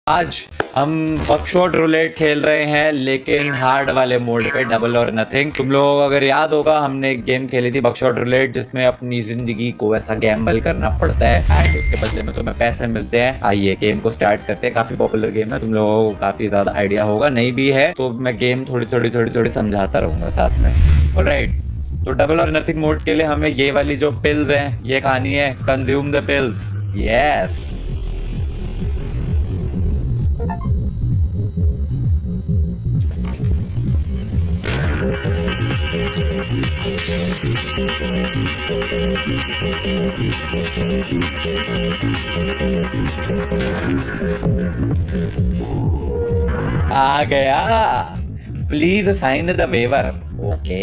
आज हम Buckshot roulette खेल रहे हैं, लेकिन हार्ड वाले मोड पे, डबल और नथिंग। तुम लोगों को अगर याद होगा, हमने एक गेम खेली थी बकशॉट रूलेट, जिसमें अपनी जिंदगी को ऐसा गैम्बल करना पड़ता है एंड उसके बदले में तुम्हें पैसे मिलते हैं। आइए गेम को स्टार्ट करते हैं। काफी पॉपुलर गेम है, तुम लोगों को काफी ज्यादा आइडिया होगा। नहीं भी है तो मैं गेम थोड़ी समझाता रहूंगा साथ में। ऑलराइट, तो डबल और नथिंग मोड के लिए हमें ये वाली जो पिल्स हैं ये खानी है। Consume the pills. यस, आ गया। Please sign the waiver. Okay,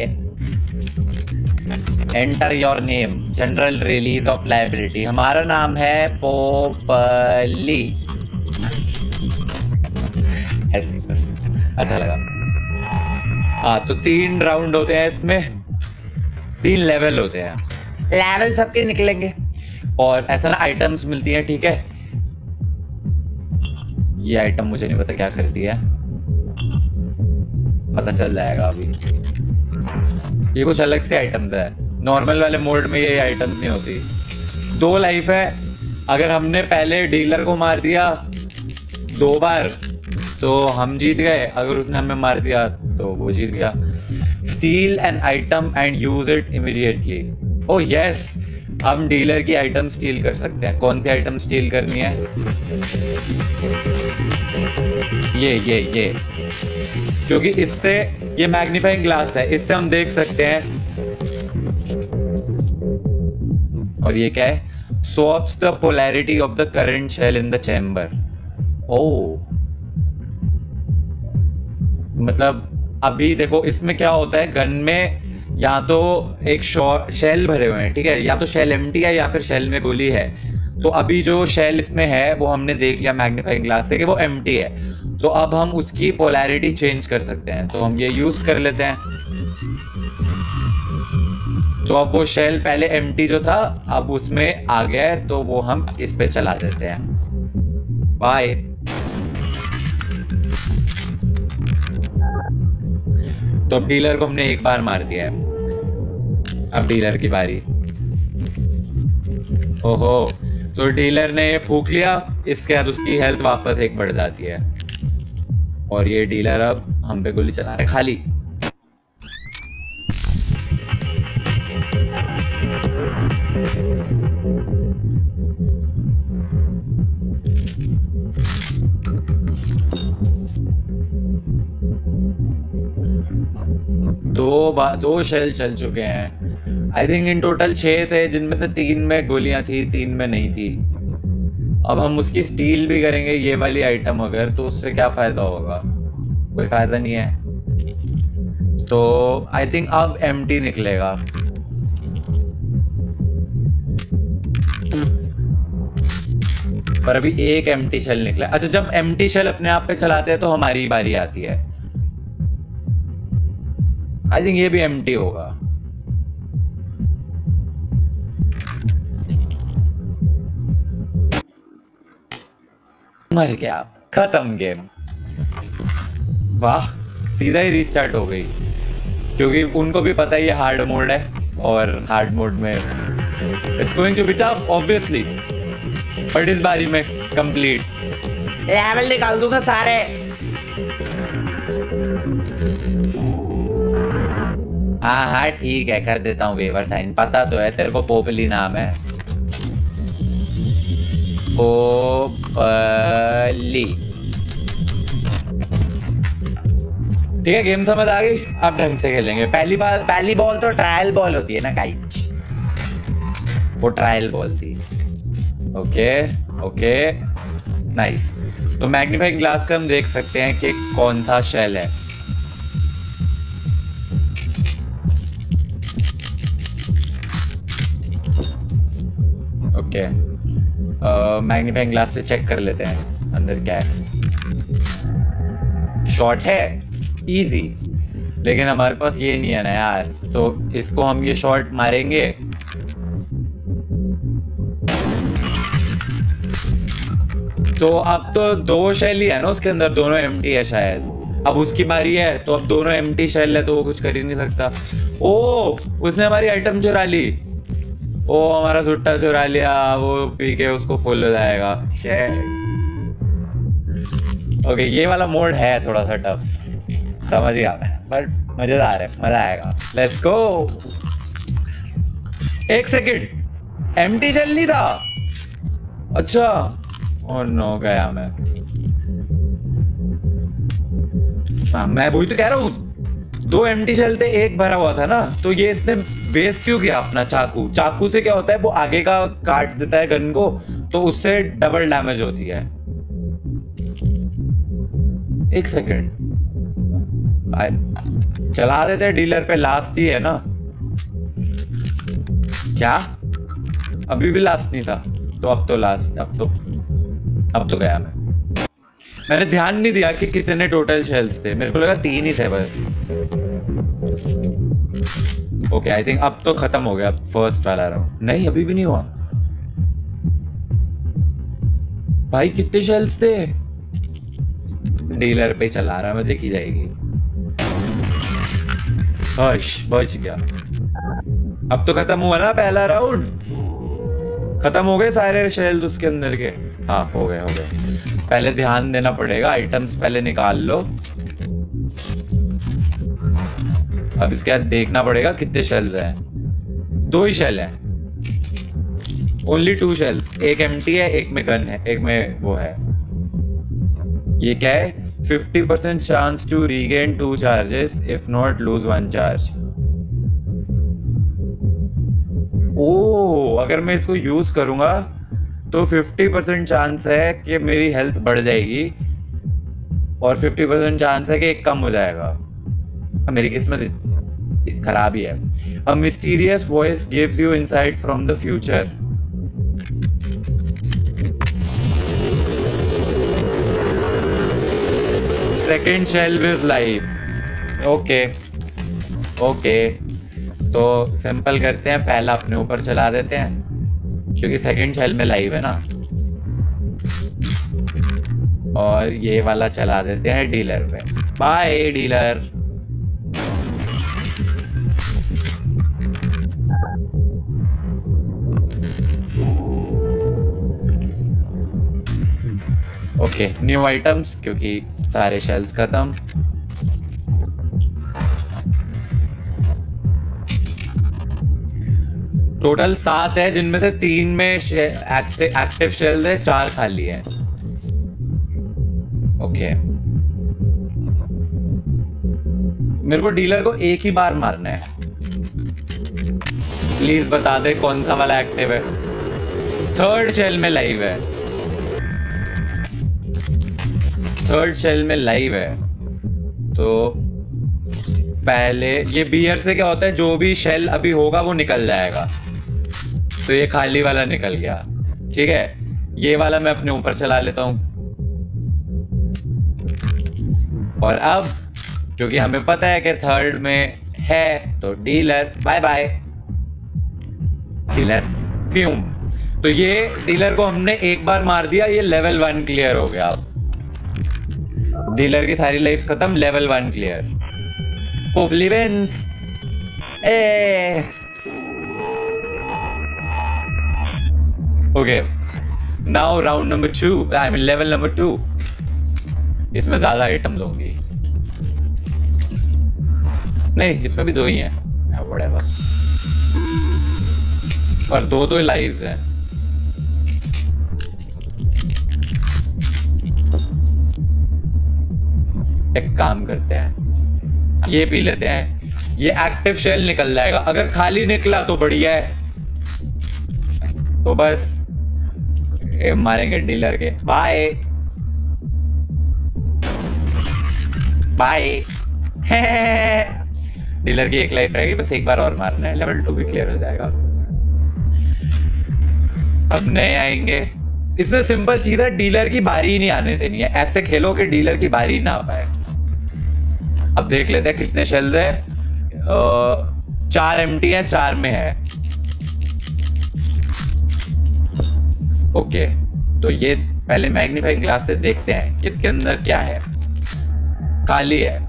enter your name, general release of liability. हमारा नाम है पोपली। ऐसे बस अच्छा लगा। हाँ, तो 3 राउंड होते हैं इसमें, 3 लेवल होते हैं। लेवल सबके निकलेंगे और ऐसा ना आइटम्स मिलती हैं, ठीक है। ये आइटम मुझे नहीं पता क्या करती है, पता चल जाएगा अभी। ये कुछ अलग से आइटम्स है, नॉर्मल वाले मोड में ये आइटम्स नहीं होती। 2 लाइफ है। अगर हमने पहले डीलर को मार दिया 2 बार तो हम जीत गए, अगर उसने हमें मार दिया तो वो जीत गया। Steel an item and use it immediately. Oh yes, हम डीलर की आइटम स्टील कर सकते हैं। कौन सी आइटम स्टील करनी है? ये क्योंकि इससे, ये मैग्नीफाइंग ग्लास है, इससे हम देख सकते हैं। और ये क्या है? Swaps the polarity of the current shell in the chamber. Oh, मतलब अभी देखो इसमें क्या होता है, गन में या तो एक शेल भरे हुए हैं, ठीक है, या तो शेल एम्प्टी है या फिर शेल में गोली है। तो अभी जो शेल इसमें है वो हमने देख लिया मैग्नीफाइंग ग्लास से कि वो एम्प्टी है। तो अब हम उसकी पोलैरिटी चेंज कर सकते हैं, तो हम ये यूज कर लेते हैं। तो अब वो शेल पहले एम्प्टी जो था अब उसमें आ गया है, तो वो हम इस पे चला देते हैं। बाय। तो डीलर को हमने एक बार मार दिया है, अब डीलर की बारी। ओहो, तो डीलर ने ये फूंक लिया, इसके बाद उसकी हेल्थ वापस 1 बढ़ जाती है। और ये डीलर अब हम पे गोली चला रहे खाली। दो शेल चल चुके हैं। आई थिंक इन टोटल 6 थे, जिनमें से 3 में गोलियां थी, 3 में नहीं थी। अब हम उसकी स्टील भी करेंगे ये वाली आइटम अगर, तो उससे क्या फायदा होगा? कोई फायदा नहीं है। तो आई थिंक अब एम्प्टी निकलेगा। पर अभी एक एम्प्टी शेल निकला। अच्छा, जब एम्प्टी शेल अपने आप पे चलाते हैं तो हमारी बारी आती है। आई थिंक ये भी एम्प्टी होगा। मर गया, खत्म गेम। वाह, सीधा ही रीस्टार्ट हो गई, क्योंकि उनको भी पता है ये हार्ड मोड है और हार्ड मोड में it's going to be tough obviously. But इस बारी में कंप्लीट लेवल निकाल दूंगा सारे। हाँ ठीक है, कर देता हूँ वेवर साइन। पता तो है तेरे को पोपली नाम है, पोपली। ठीक है, गेम समझ आ गई। अब ढंग से खेलेंगे। पहली बॉल तो ट्रायल बॉल होती है ना गाइस, वो ट्रायल बॉल थी। Okay nice. तो मैग्नीफाइंग ग्लास से हम देख सकते हैं कि कौन सा शेल है। ओके, मैग्नीफाइंग ग्लास से चेक कर लेते हैं अंदर क्या है। शॉट है, इजी, लेकिन हमारे पास ये नहीं है ना यार। तो इसको हम ये शॉट मारेंगे, तो अब तो 2 शेल ही है ना उसके अंदर, दोनों एम्प्टी है शायद। अब उसकी बारी है तो अब दोनों एम्प्टी शेल है तो वो कुछ कर ही नहीं सकता। ओ उसने हमारी आइटम चुरा ली। ओ हमारा सुट्टा चुरा लिया, वो पी के उसको फुल हो जाएगा। ओके ये वाला मोड है थोड़ा सा टफ, समझ गया मैं, बट मजेदार है, मजा आएगा। Let's go. 1 second, empty shell नहीं था। अच्छा और नो गया मैं। मैं वही तो कह रहा हूँ, 2 एम्प्टी शेल थे, 1 भरा हुआ था ना, तो ये इसने वेस्ट क्यों किया अपना चाकू? चाकू से क्या होता है, वो आगे का काट देता है गन को, तो उससे डबल डैमेज होती है। 1 सेकंड चला देते हैं डीलर पे, लास्ट ही है ना क्या? अभी भी लास्ट नहीं था, तो अब तो लास्ट, अब तो गया मैं। मैंने ध्यान नहीं दिया कि कितने टोटल शेल्स थे, मेरे को लगा 3 ही थे बस। ओके आई थिंक अब तो खत्म हो गया फर्स्ट वाला राउंड। नहीं अभी भी नहीं हुआ भाई, कितने शेल्स थे? डीलर पे चला रहा मैं, देखी जाएगी। बच गया। अब तो खत्म हुआ ना पहला राउंड, खत्म हो गए सारे शेल्स उसके अंदर के। हाँ हो गए। पहले ध्यान देना पड़ेगा, आइटम्स पहले निकाल लो। अब इसके बाद देखना पड़ेगा कितने शेल्स हैं। 2 ही शेल हैं, ओनली 2 शेल्स। एक एम्प्टी है, एक में गन है, एक में वो है। ये क्या है? 50% chance to regain 2 charges, if not lose 1 charge. Oh अगर मैं इसको यूज करूंगा तो 50% चांस है कि मेरी हेल्थ बढ़ जाएगी और 50% चांस है कि एक कम हो जाएगा। मेरी किस्मत खराब ही है। A mysterious voice gives you insight from the future. Second shelf is live. Okay तो सिंपल करते हैं, पहला अपने ऊपर चला देते हैं क्योंकि सेकंड शेल में लाइव है ना, और ये वाला चला देते हैं डीलर पे। Bye dealer. Okay new items, क्योंकि सारे शेल्स खत्म। टोटल 7 है, जिनमें से 3 में एक्टिव शेल्स है, 4 खाली है। ओके मेरे को डीलर को एक ही बार मारना है। प्लीज बता दे कौन सा वाला एक्टिव है। 3rd शेल में लाइव है, 3rd शेल में लाइव है। तो पहले ये बियर से क्या होता है, जो भी शेल अभी होगा वो निकल जाएगा। तो ये खाली वाला निकल गया, ठीक है। ये वाला मैं अपने ऊपर चला लेता हूं। और अब क्योंकि हमें पता है कि 3rd में है, तो डीलर बाय बाय। डीलर प्यूम। तो ये डीलर को हमने एक बार मार दिया, ये लेवल 1 क्लियर हो गया। अब डीलर की सारी लाइफ्स खत्म, level 1 clear. Popli wins. Okay now round number 2, I mean level number 2। इसमें ज्यादा आइटम दूंगी, नहीं इसमें भी 2 ही हैं, व्हाटएवर। और 2 तो लाइव्स हैं। एक काम करते हैं, ये पी लेते हैं, ये एक्टिव शेल निकल जाएगा। अगर खाली निकला तो बढ़िया है, तो बस मारेंगे डीलर के। Bye bye. डीलर की 1 लाइफ रहेगी, बस एक बार और मारना है, लेवल 2 भी क्लियर हो जाएगा। अब नए आएंगे। इसमें सिंपल चीज है, डीलर की बारी ही नहीं आने देनी है। ऐसे खेलो कि डीलर की बारी ना आ पाए। अब देख लेते हैं कितने शेल्स है। 4 एम्प्टी है, 4 में है। ओके तो ये पहले मैग्नीफाइंग ग्लास से देखते हैं कि इसके अंदर क्या है। खाली है,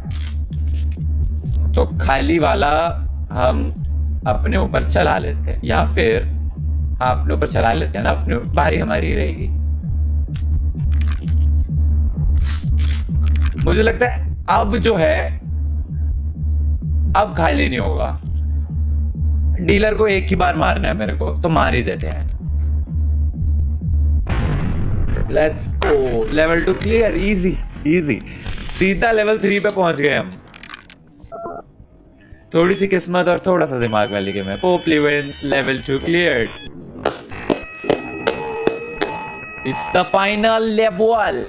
तो खाली वाला हम अपने ऊपर चला लेते हैं, या फिर अपने ऊपर चला लेते हैं ना, अपने बारी हमारी रहेगी। मुझे लगता है अब जो है, अब खाली नहीं होगा। डीलर को एक ही बार मारना है मेरे को, तो मार ही देते हैं। Let's go, level 2 clear, easy easy, सीधा लेवल 3 पे पहुंच गए हम। थोड़ी सी किस्मत और थोड़ा सा दिमाग वाली गेम है। Popli wins, level 2 clear. It's the final level.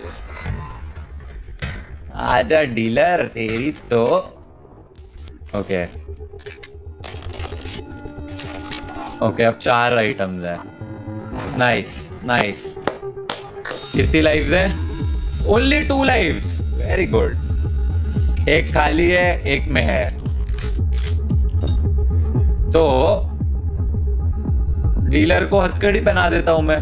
आजा डीलर, तेरी तो ओके ओके, अब 4 आइटम्स है। Nice nice. कितनी लाइव्स है? Only 2 lives, very good. एक खाली है, एक में है। तो डीलर को हथकड़ी पहना देता हूं मैं,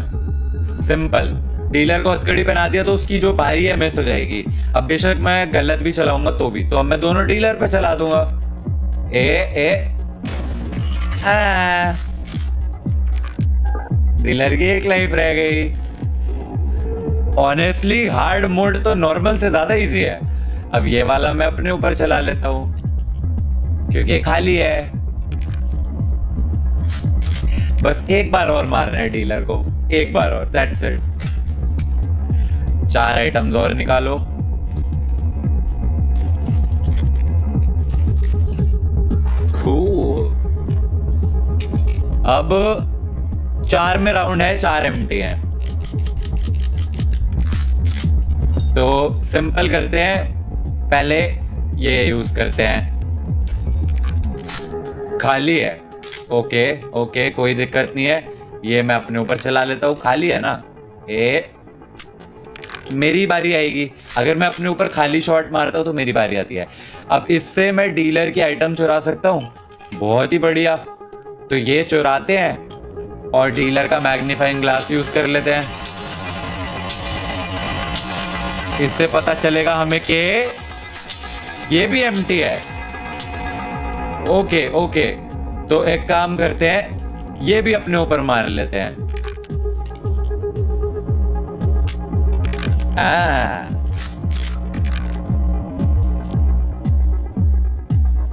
सिंपल। डीलर को हथकड़ी पहना दिया तो उसकी जो बारी है मिस हो जाएगी। अब बेशक मैं गलत भी चलाऊंगा तो भी, तो अब मैं दोनों डीलर पे चला दूंगा। डीलर की एक लाइफ रह गई। ऑनेस्टली हार्ड मोड तो नॉर्मल से ज्यादा इजी है। अब ये वाला मैं अपने ऊपर चला लेता हूं क्योंकि खाली है। बस एक बार और मारना है डीलर को, एक बार और, दैट्स इट। 4 आइटम्स और निकालो। Cool. अब 4 में राउंड है, 4 एम्प्टी हैं। तो सिंपल करते हैं, पहले ये यूज करते हैं। खाली है, ओके ओके, कोई दिक्कत नहीं है। ये मैं अपने ऊपर चला लेता हूँ, खाली है ना। मेरी बारी आएगी। अगर मैं अपने ऊपर खाली शॉट मारता हूँ तो मेरी बारी आती है। अब इससे मैं डीलर की आइटम चुरा सकता हूँ, बहुत ही बढ़िया। तो ये चुराते हैं और डीलर का मैग्नीफाइंग ग्लास यूज कर लेते हैं। इससे पता चलेगा हमें कि ये भी एम्प्टी है। ओके ओके, तो एक काम करते हैं, ये भी अपने ऊपर मार लेते हैं।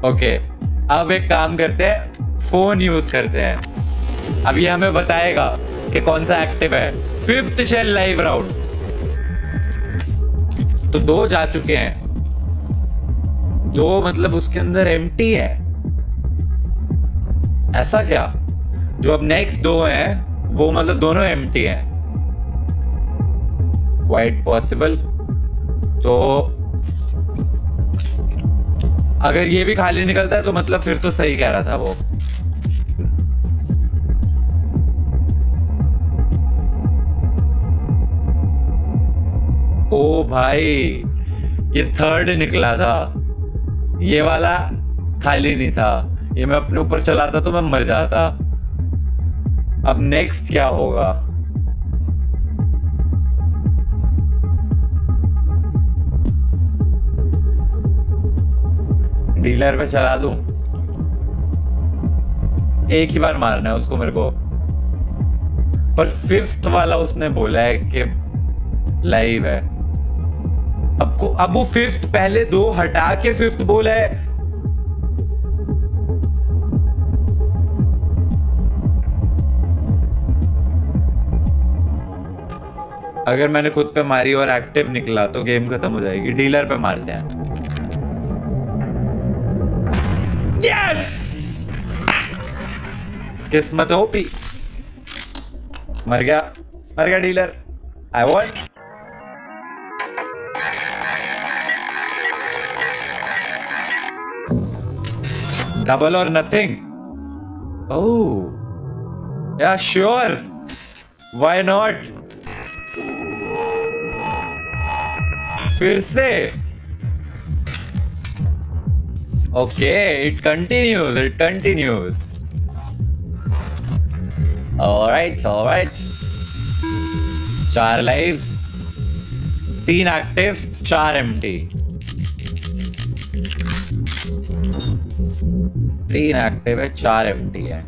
ओके, अब एक काम करते हैं, फोन यूज करते हैं। अब ये हमें बताएगा कि कौन सा एक्टिव है। 5th शेल लाइव राउंड, तो 2 जा चुके हैं। 2 मतलब उसके अंदर एम्प्टी है। ऐसा क्या? जो अब नेक्स्ट 2 हैं वो मतलब दोनों एम्प्टी हैं। Quite possible. तो अगर ये भी खाली निकलता है तो मतलब फिर तो सही कह रहा था वो। ओ भाई, ये 3rd निकला था, ये वाला खाली नहीं था। ये मैं अपने ऊपर चलाता तो मैं मर जाता। अब नेक्स्ट क्या होगा? डीलर पे चला दूं? एक ही बार मारना है उसको मेरे को। पर 5th वाला उसने बोला है कि लाइव है। अब वो 5th, पहले 2 हटा के 5th बोला है। अगर मैंने खुद पे मारी और एक्टिव निकला तो गेम खत्म हो जाएगी। डीलर पे मारते हैं। यस! किस्मत ओपी। मर गया dealer. I want. Double or nothing. ओह या श्योर, व्हाई नॉट। फिर से okay, it continues. Alright. 4 lives, 3 active, 4 empty. 3 active है, 4 एम्प्टी है।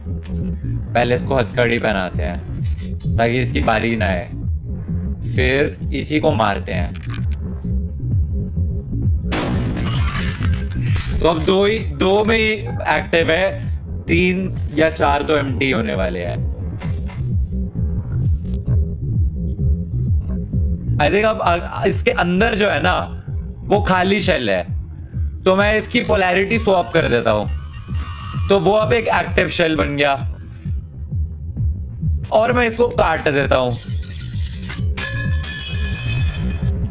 पहले इसको हथकड़ी पहनाते हैं ताकि इसकी बारी ना आए, फिर इसी को मारते हैं। तो अब दो में ही एक्टिव है, 3 या 4 तो एम्प्टी होने वाले हैं। आई थिंक अब इसके अंदर जो है ना वो खाली शेल है, तो मैं इसकी पोलैरिटी स्वैप कर देता हूं, तो वो अब एक एक्टिव शेल बन गया और मैं इसको काट देता हूं,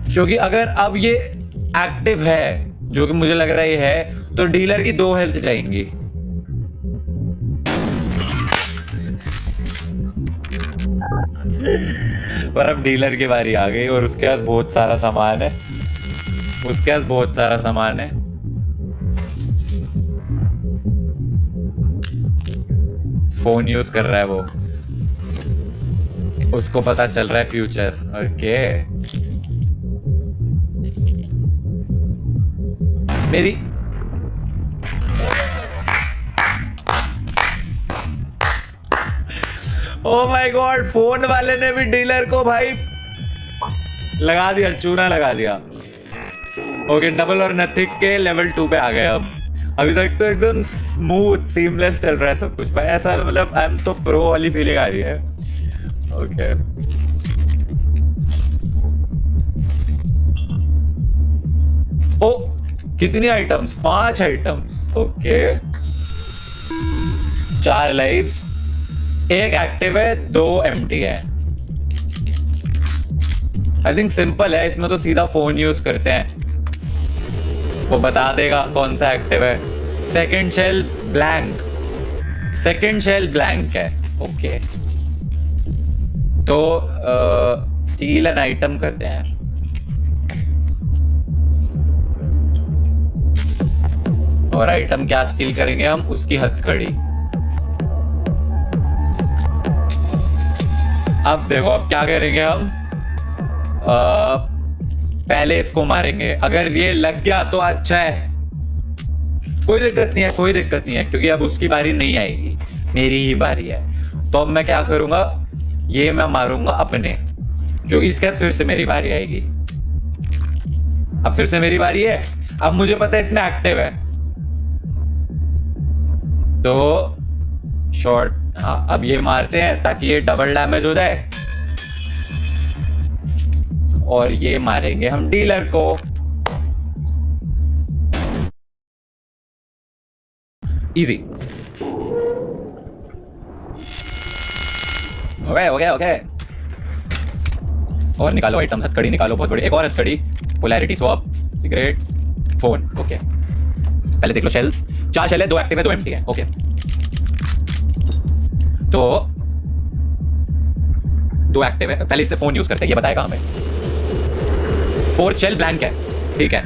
क्योंकि अगर अब ये एक्टिव है, जो कि मुझे लग रहा है ये है, तो डीलर की 2 हेल्थ जाएंगी। पर अब डीलर की बारी आ गई और उसके पास बहुत सारा सामान है, उसके पास बहुत सारा सामान है। फोन यूज कर रहा है वो, उसको पता चल रहा है फ्यूचर। ओके, मेरी ओ माय गॉड, फोन वाले ने भी डीलर को भाई लगा दिया, चूना लगा दिया। ओके, डबल और नथिंग के लेवल 2 पे आ गए। अब अभी तक तो एकदम स्मूथ सीमलेस चल रहा है सब कुछ भाई, ऐसा मतलब आई एम सो प्रो वाली फीलिंग आ रही है। ओके, ओ कितनी items, 5 items. Okay, 4 lives, 1 active है, 2 एम्प्टी है। आई थिंक सिंपल है, इसमें तो सीधा फोन यूज करते हैं, वो बता देगा कौन सा एक्टिव है। Second shell blank, second shell blank है। ओके, तो स्टील एन आइटम करते हैं। और आइटम क्या स्टील करेंगे हम, उसकी हथकड़ी। अब देखो अब क्या करेंगे हम, पहले इसको मारेंगे, अगर ये लग गया तो अच्छा है, कोई दिक्कत नहीं है, कोई दिक्कत नहीं है, क्योंकि अब उसकी बारी नहीं आएगी, मेरी ही बारी है। तो अब मैं क्या करूंगा, ये मैं मारूंगा अपने, क्योंकि इसके बाद फिर से मेरी बारी आएगी। अब फिर से मेरी बारी है, अब मुझे पता है इसमें एक्टिव है, तो शॉर्ट, हाँ अब ये मारते हैं ताकि ये डबल डैमेज हो जाए, और ये मारेंगे हम डीलर को। Easy, okay okay okay. और निकालो आइटम, हथकड़ी निकालो, बहुत बड़ी, एक और हथकड़ी, polarity swap, cigarette, phone. Okay, पहले देख लो शेल्स, 4 शेल है, 2 एक्टिव है, 2 एम्प्टी है। ओके, तो 2 एक्टिव है, पहले इससे फोन यूज करते हैं, ये बताएगा हमें। 4 शेल ब्लैंक है, ठीक है,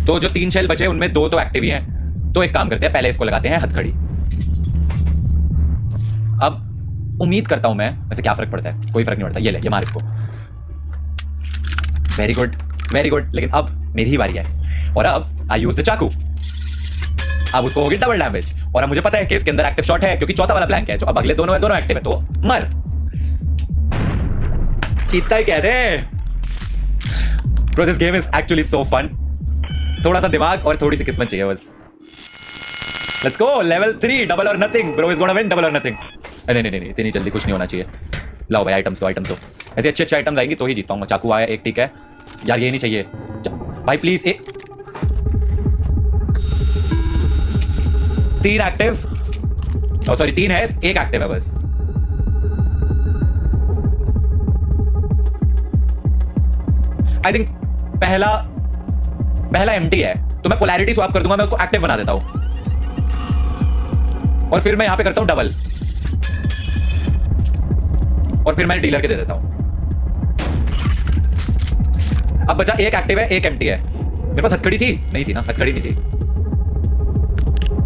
तो जो 3 शेल बचे उनमें 2 तो एक्टिव ही हैं, तो एक काम करते हैं, पहले इसको लगाते हैं हथकड़ी। अब उम्मीद करता हूं मैं, वैसे क्या फर्क पड़ता है, कोई फर्क नहीं पड़ता, ये ले, ये मार इसको। वेरी गुड वेरी गुड, लेकिन अब मेरी ही बारी है, और अब आई यूज द चाकू। अब उसको होगी डबल डैमेज, और अब मुझे पता है कि इसके अंदर एक्टिव शॉट है, क्योंकि चौथा वाला ब्लैंक है, जो अब अगले दोनों है, दोनों एक्टिव है, तो मर। चीता ही कहते हैं bro, this game is actually so fun. थोड़ा सा दिमाग और थोड़ी सी किस्मत चाहिए बस। Let's go, level 3, double or nothing. Bro is gonna win double or nothing. नहीं नहीं नहीं, इतनी जल्दी कुछ नहीं होना चाहिए। लाओ भाई आइटम्स तो, आइटम्स तो ऐसे अच्छे अच्छे आइटम्स आएंगी तो ही जीत पाऊंगा। चाकू आया एक, ठीक है यार, ये नहीं चाहिए भाई प्लीज। 3 एक्टिव, सॉरी 3 है, 1 एक्टिव है बस। आई थिंक पहला एम्प्टी है, तो मैं पोलैरिटी स्वैप कर दूंगा, मैं उसको एक्टिव बना देता हूं, और फिर मैं यहां पे करता हूं डबल, और फिर मैं डीलर के दे देता हूं। अब बचा 1 एक्टिव है, 1 एम्प्टी है। मेरे पास हथकड़ी थी, नहीं थी ना, हथकड़ी नहीं थी।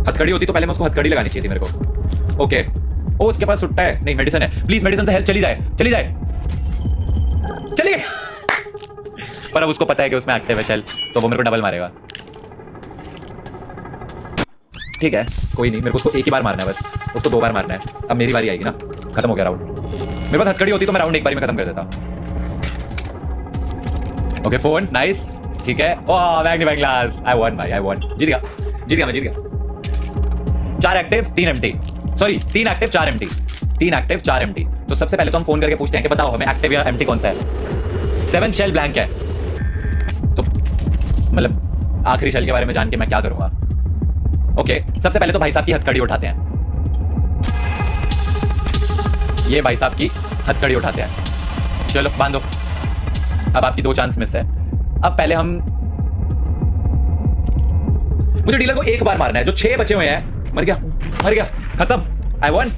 हथकड़ी होती तो पहले मैं उसको हथकड़ी लगानी चाहिए थी मेरे को। ओके, ओ उसके पास सुट्टा है, नहीं मेडिसिन है, प्लीज मेडिसिन से हेल्प चली जाए, चली जाए। चलिए। पर अब उसको पता है कि उसमें एक्टिव है शेल, तो वो मेरे को डबल मारेगा। ठीक है, कोई नहीं, मेरे को उसको एक ही बार मारना है बस, उसको 2 बार मारना है। अब मेरी बारी आएगी ना, खत्म हो गया राउंड। मेरे पास हथकड़ी होती तो मैं राउंड एक बारी में खत्म कर देता। ओके फोन, नाइस, ठीक है। ओह मैग्नीफाइंग ग्लास, आई वॉन भाई, आई वॉन, जीत गया, जीत गया, मैं जीत गया। 4 active 3 empty, sorry 3 active 4 empty, 3 active 4 empty. तो सबसे पहले तो हम फोन करके पूछते हैं कि बताओ हमें एक्टिव या एम्प्टी कौन सा है। 7 शेल ब्लैंक है, तो मतलब आखिरी शेल के बारे में जान के मैं क्या करूंगा। ओके, सबसे पहले तो भाई साहब की हथकड़ी उठाते हैं। ये भाई साहब की हथकड़ी उठाते हैं, चलो बांधो। अब आपकी 2 चांस मिस है। अब पहले हम, मुझे डीलर को एक बार मारना है, जो 6 बचे हुए हैं। मर गया, मर गया, खत्म, आई वन।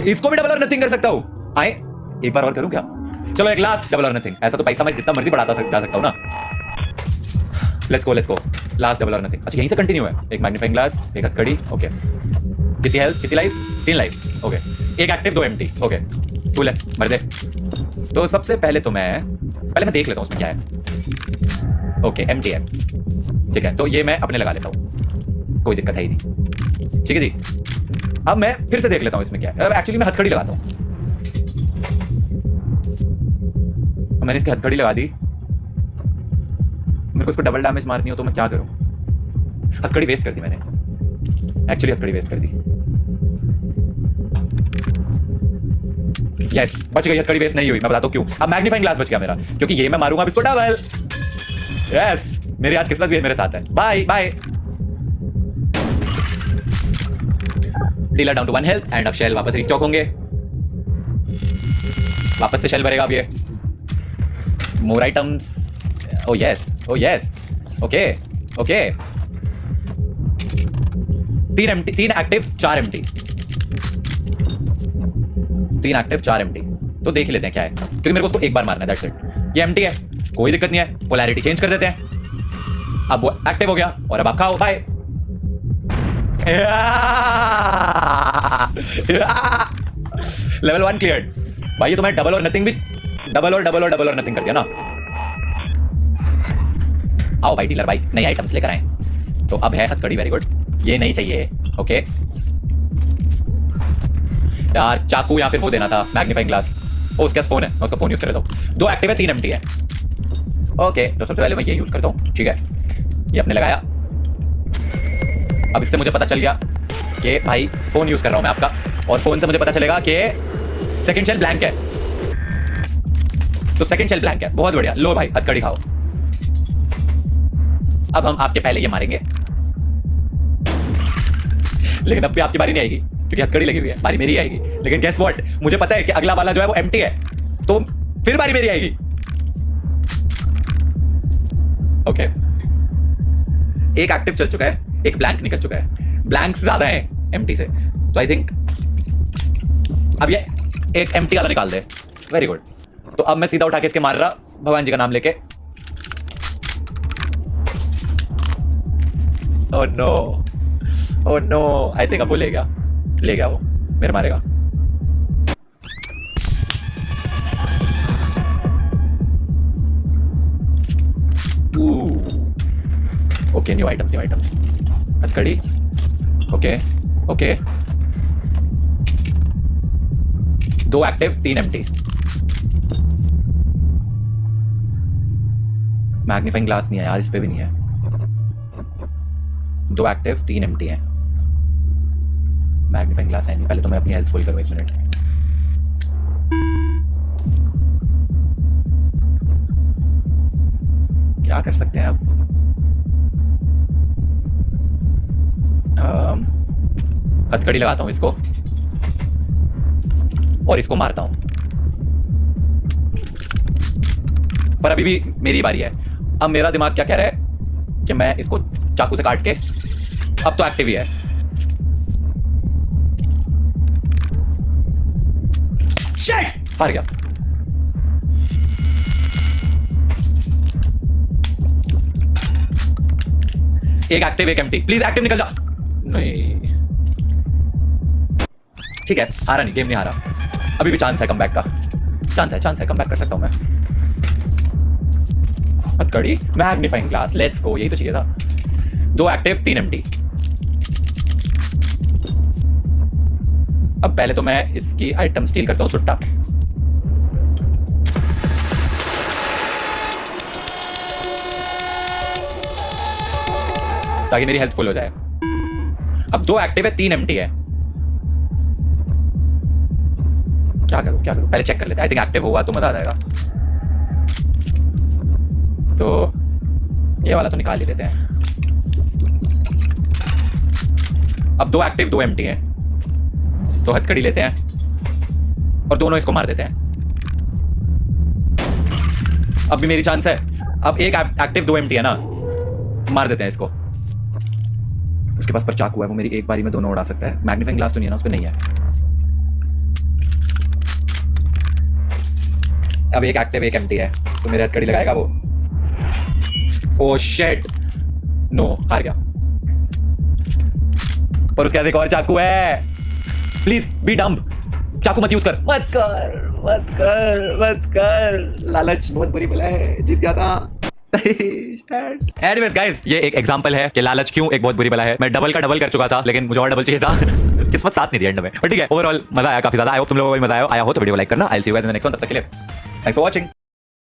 इसको भी डबल और नथिंग कर सकता हूं। आए एक बार और करूं क्या? चलो एक लास्ट डबल और नथिंग। ऐसा तो पैसा मैं जितना मर्जी बढ़ाता जा सकता हूं ना। Let's go, let's go, last double or nothing. अच्छा यहीं से कंटिन्यू है। एक मैग्नीफाइंग ग्लास, एक हथकड़ी, ओके। कितनी हेल्थ, कितनी लाइफ? 3 life, okay. एक एक्टिव 2 एम्प्टी, ओके कूल है, मर दे। तो सबसे पहले तो मैं देख लेता हूं उसमें क्या है। ओके एम्प्टी है, ठीक है, तो ये मैं अपने लगा लेता हूं, कोई दिक्कत है ही नहीं। ठीक है जी, अब मैं फिर से देख लेता हूं इसमें क्या है। एक्चुअली मैं हथकड़ी लगाता हूं, मैंने इसकी हथकड़ी लगा दी। मेरे को इसको डबल डैमेज मारनी हो तो मैं क्या करूं? हथकड़ी वेस्ट कर दी मैंने, एक्चुअली हथकड़ी वेस्ट कर दी। यस, बच गई, हथकड़ी वेस्ट नहीं हुई। मैं बताता हूं क्यों। अब मैग्नीफाइंग ग्लास बच गया मेरा, क्योंकि ये मैं मारूंगा अब इसको डबल। यस, मेरी आज किस्मत भी मेरे साथ है। Bye bye. Dealer down to 1 health and अब शेल वापस रिस्टॉक होंगे, वापस से शेल भरेगा अब ये। More items, oh yes, oh yes, okay okay. 3 empty, 3 active 4 empty, 3 active 4 empty. तो देख लेते हैं क्या है, क्योंकि मेरे को उसको एक बार मारना है, दैट्स इट। ये एम्प्टी है, कोई दिक्कत नहीं है, पोलैरिटी चेंज कर देते हैं। अब वो एक्टिव हो गया और अब आप खाओ, बाय। लेवल 1 क्लियर्ड भाई। ये तो मैं डबल और नथिंग भी, डबल और नथिंग कर दिया ना। आओ भाई डीलर भाई, नई आइटम्स लेकर आए। तो अब है हथकड़ी, वेरी गुड, ये नहीं चाहिए, ओके। यार चाकू या फिर वो देना था, मैग्नीफाइंग ग्लास। ओ उसके पास फोन है, मैं उसका फोन यूज कर लेता हूँ। 2 एक्टिव है 3 एम्प्टी है, ओके। तो सबसे पहले मैं ये यूज करता हूँ, ठीक है। ये अपने लगाया। अब इससे मुझे पता चल गया कि भाई फोन यूज कर रहा हूं मैं आपका, और फोन से मुझे पता चलेगा कि सेकंड शेल ब्लैंक है। तो सेकंड शेल ब्लैंक है, बहुत बढ़िया। लो भाई हथकड़ी खाओ। अब हम आपके पहले ये मारेंगे, लेकिन अब भी आपकी बारी नहीं आएगी क्योंकि हथकड़ी लगी हुई है। बारी मेरी आएगी, लेकिन गेस व्हाट, मुझे पता है कि अगला वाला जो है वो एम्प्टी है, तो फिर बारी मेरी आएगी। ओके, एक एक्टिव चल चुका है, एक ब्लैंक निकल चुका है। ब्लैंक्स ज्यादा है एम्प्टी से, तो आई थिंक अब ये एक एम्प्टी वाला निकाल दे। Very good. तो अब मैं सीधा उठा के इसके मार रहा, भगवान जी का नाम लेके। Oh no, oh no, I think अब वो ले गया वो मेरे मारेगा। ओके न्यू आइटम, हथकड़ी, okay okay. 2 active 3 empty. Magnifying glass नहीं है यार, इस पे भी नहीं है। 2 एक्टिव 3 एम्प्टी है, मैग्नीफाइंग ग्लास है नहीं। पहले तो मैं अपनी हेल्थ फुल करूँ, 1 मिनट। क्या कर सकते हैं अब? हथकड़ी लगाता हूं इसको और इसको मारता हूं, पर अभी भी मेरी बारी है। अब मेरा दिमाग क्या कह रहा है कि मैं इसको चाकू से काट के, अब तो एक्टिव ही है। शिट, हार गया। एक एक्टिव एक एम्प्टी, प्लीज एक्टिव निकल जा। नहीं ठीक है, हारा नहीं, गेम नहीं हारा, अभी भी चांस है कमबैक का, चांस है कमबैक कर सकता हूं मैं। हथकड़ी, मैग्नीफाइंग ग्लास, लेट्स गो, यही तो चाहिए था। 2 एक्टिव 3 एम्प्टी। अब पहले तो मैं इसकी आइटम स्टील करता हूं, सुट्टा। ताकि मेरी हेल्थ फुल हो जाए। अब 2 एक्टिव है 3 एम्प्टी है। क्या करूं, पहले चेक कर लेते हैं। आई थिंक एक्टिव होगा तो मजा आ जाएगा। तो ये वाला तो निकाल ही देते हैं। अब 2 एक्टिव 2 एम्प्टी है, तो हथकड़ी लेते हैं और दोनों इसको मार देते हैं। अब भी मेरी चांस है। अब एक एक्टिव 2 एम्प्टी है ना, मार देते हैं इसको। उसके पास पर चाकू है, वो मेरी एक बारी में दोनों उड़ा सकता है। मैग्नीफाइंग ग्लास तो नहीं है ना, उसको नहीं है। अब एक एक्टिव 1 एम्प्टी है, तो मेरे हथकड़ी लगाएगा वो। ओह शिट, नो, हार गया। पर उसके बाद एक और चाकू है। प्लीज बी डम्ब, चाकू मत यूज कर, मत कर। लालच बहुत बुरी बला है, जीत गया था। Anyways guys, ये एक एग्जांपल है कि लालच क्यों एक बहुत बुरी बला है। मैं डबल का डबल कर चुका था, लेकिन मुझे और डबल चाहिए था। किस्मत साथ नहीं दी एंड में, बट ठीक है, ओवरऑल मजा आया, काफी ज्यादा। आई होप तुम लोगों को भी मजा आया हो तो वीडियो लाइक करना। I will see you guys in the next one. तब तक के लिए थैंक्स फॉर वॉचिंग।